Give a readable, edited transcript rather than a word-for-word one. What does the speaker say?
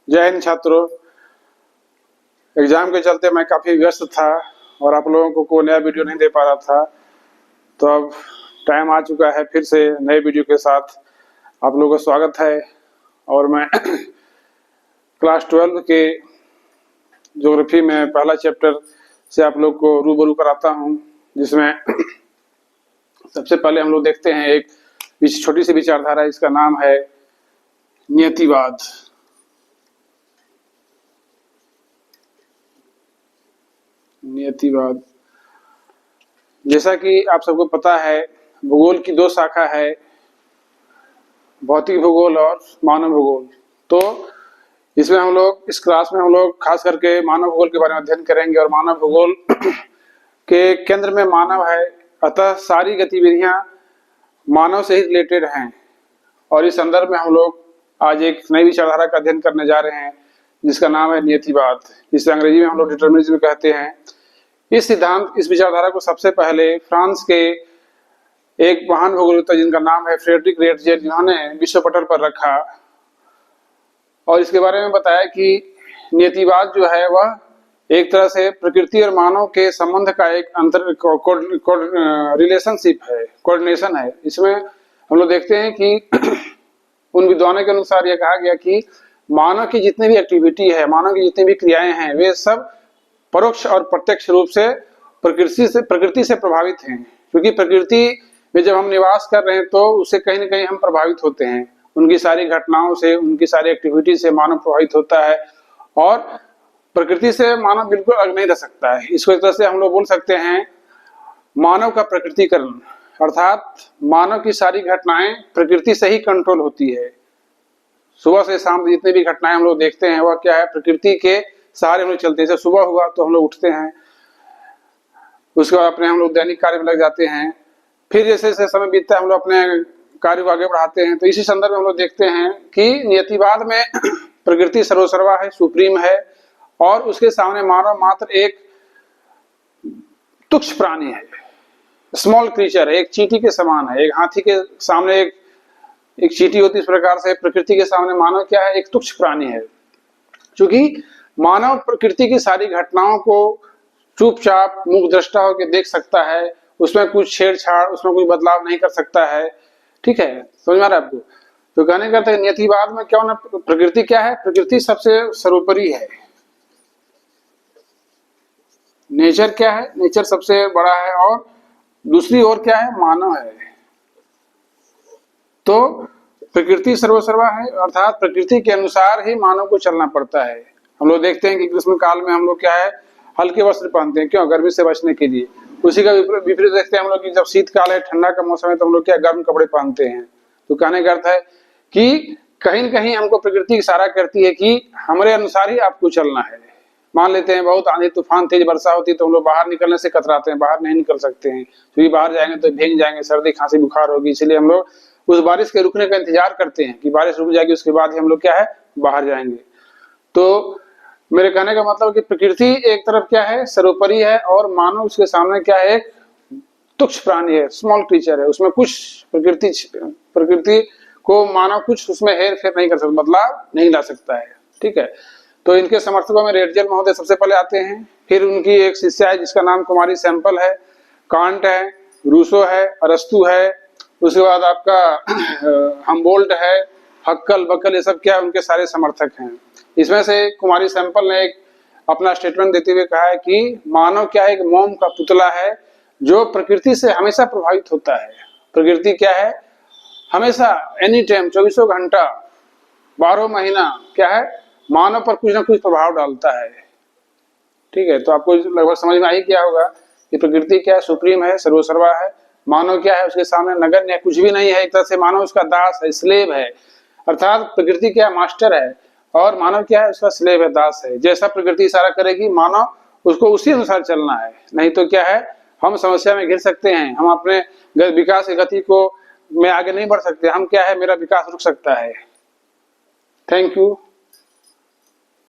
जय हिंद छात्रों। एग्जाम के चलते मैं काफ़ी व्यस्त था और आप लोगों को नया वीडियो नहीं दे पा रहा था, तो अब टाइम आ चुका है फिर से नए वीडियो के साथ आप लोगों का स्वागत है। और मैं क्लास 12 के ज्योग्राफी में पहला चैप्टर से आप लोग को रूबरू कराता हूं, जिसमें सबसे पहले हम लोग देखते हैं एक छोटी सी विचारधारा। इसका नाम है नियतिवाद। नियतिवाद, जैसा कि आप सबको पता है, भूगोल की दो शाखा है, भौतिक भूगोल और मानव भूगोल। तो इसमें हम लोग इस क्लास में हम लोग खास करके मानव भूगोल के बारे में अध्ययन करेंगे। और मानव भूगोल के केंद्र में मानव है, अतः सारी गतिविधियां मानव से ही रिलेटेड हैं। और इस संदर्भ में हम लोग आज एक नई विचारधारा का अध्ययन करने जा रहे हैं, जिसका नाम है नियतिवाद, जिसे अंग्रेजी में हम लोग डिटर्मिनिज्म कहते हैं। इस सिद्धांत, इस विचारधारा को सबसे पहले फ्रांस के एक महान भूगोलविद जिनका नाम है फ्रेडरिक रेटजेर, जिन्होंने विश्व पटल पर रखा और इसके बारे में बताया कि नियतिवाद जो है वह एक तरह से प्रकृति और मानव के संबंध का एक अंतर रिलेशनशिप है, कोऑर्डिनेशन है। इसमें हम लोग देखते हैं कि उन विद्वानों के अनुसार यह कहा गया कि मानव की जितनी भी एक्टिविटी है, मानव की जितनी भी क्रियाएं हैं, वे सब परोक्ष और प्रत्यक्ष रूप से प्रकृति से प्रभावित हैं। क्योंकि प्रकृति में जब हम निवास कर रहे हैं तो उससे कहीं ना कहीं हम प्रभावित होते हैं। उनकी सारी घटनाओं से, उनकी सारी एक्टिविटी से मानव प्रभावित होता है और प्रकृति से मानव बिल्कुल अलग नहीं रह सकता है। इसको एक तरह से हम लोग बोल सकते हैं मानव का प्रकृतिकरण, अर्थात मानव की सारी घटनाएं प्रकृति से ही कंट्रोल होती है। सुबह से शाम जितनी भी घटनाएं हम लोग देखते हैं वह क्या है, प्रकृति के सहारे हम लोग चलते हैं। जैसे सुबह हुआ तो हम लोग उठते हैं, उसके बाद अपने हम लोग दैनिक कार्य में लग जाते हैं, फिर जैसे जैसे समय बीतता है हम लोग अपने कार्य को आगे बढ़ाते हैं। तो इसी संदर्भ में हम लोग देखते हैं कि नियतिवाद में प्रकृति सर्वसर्वा है, सुप्रीम है, और उसके सामने मानव मात्र एक तुच्छ प्राणी है, स्मॉल क्रीचर है, एक चींटी के समान है। एक हाथी के सामने एक चींटी होती, इस प्रकार से प्रकृति के सामने मानव क्या है, एक तुच्छ प्राणी है। क्योंकि मानव प्रकृति की सारी घटनाओं को चुपचाप मुख दृष्टा होकर देख सकता है, उसमें कुछ छेड़छाड़, उसमें कोई बदलाव नहीं कर सकता है। ठीक है, समझ में आ रहा है आपको? तो कहने का अर्थ नियतिवाद में क्या होना, प्रकृति क्या है, प्रकृति सबसे सर्वोपरि है। नेचर क्या है, नेचर सबसे बड़ा है, और दूसरी ओर क्या है, मानव है। तो प्रकृति सर्वसर्वा है, अर्थात प्रकृति के अनुसार ही मानव को चलना पड़ता है। हम लोग देखते हैं कि ग्रीष्म काल में हम लोग क्या है, हल्के वस्त्र पहनते हैं, क्यों, गर्मी से बचने के लिए। उसी का विपरीत देखते हैं हम लोग कि जब शीतकाल है, ठंडा का मौसम है, तो हम लोग क्या गर्म कपड़े पहनते हैं। तो कहने का अर्थ है कि कहीं न कहीं हमको प्रकृति इशारा करती है कि हमारे अनुसार ही आपको चलना है। मान लेते हैं बहुत आंधी तूफान तेज वर्षा होती है तो हम लोग बाहर निकलने से कतराते हैं, बाहर नहीं निकल सकते हैं, क्योंकि बाहर जाएंगे तो भीग जाएंगे, सर्दी खांसी बुखार होगी। इसलिए हम लोग उस बारिश के रुकने का इंतजार करते हैं कि बारिश रुक जाएगी, उसके बाद ही हम लोग क्या है, बाहर जाएंगे। तो मेरे कहने का मतलब कि प्रकृति एक तरफ क्या है, सर्वोपरि है, और मानव उसके सामने क्या है, एक तुच्छ प्राणी है, स्मॉल क्रीचर है। उसमें कुछ प्रकृति को मानव कुछ उसमें हेर फेर नहीं कर सकता, बदलाव नहीं ला सकता है। ठीक है, तो इनके समर्थकों में रेटजेर महोदय सबसे पहले आते हैं। फिर उनकी एक शिष्या है जिसका नाम कुमारी सैंपल है, कांट है, रूसो है, अरस्तु है, उसके बाद आपका हमबोल्ट है, हक्कल बक्कल, ये सब क्या है, उनके सारे समर्थक हैं। इसमें से कुमारी सैंपल ने एक अपना स्टेटमेंट देते हुए कहा है कि मानव क्या है, एक मोम का पुतला है जो प्रकृति से हमेशा प्रभावित होता है। प्रकृति क्या है, हमेशा एनी टाइम, 24 घंटा 12 महीना क्या है, मानव पर कुछ ना कुछ प्रभाव डालता है। ठीक है, तो आपको लगभग समझ में आ ही गया होगा कि प्रकृति क्या है, सुप्रीम है, सर्वसर्वा है। मानव क्या है, उसके सामने नगण्य, कुछ भी नहीं है, एक तरह से मानव उसका दास है, स्लेव है। अर्थात प्रकृति क्या है, मास्टर है, और मानव क्या है, उसका स्लेव है, दास है। जैसा प्रकृति इशारा करेगी मानव उसको उसी अनुसार चलना है, नहीं तो क्या है, हम समस्या में घिर सकते हैं, हम अपने विकास की गति को में आगे नहीं बढ़ सकते। हम क्या है, मेरा विकास रुक सकता है। Thank you.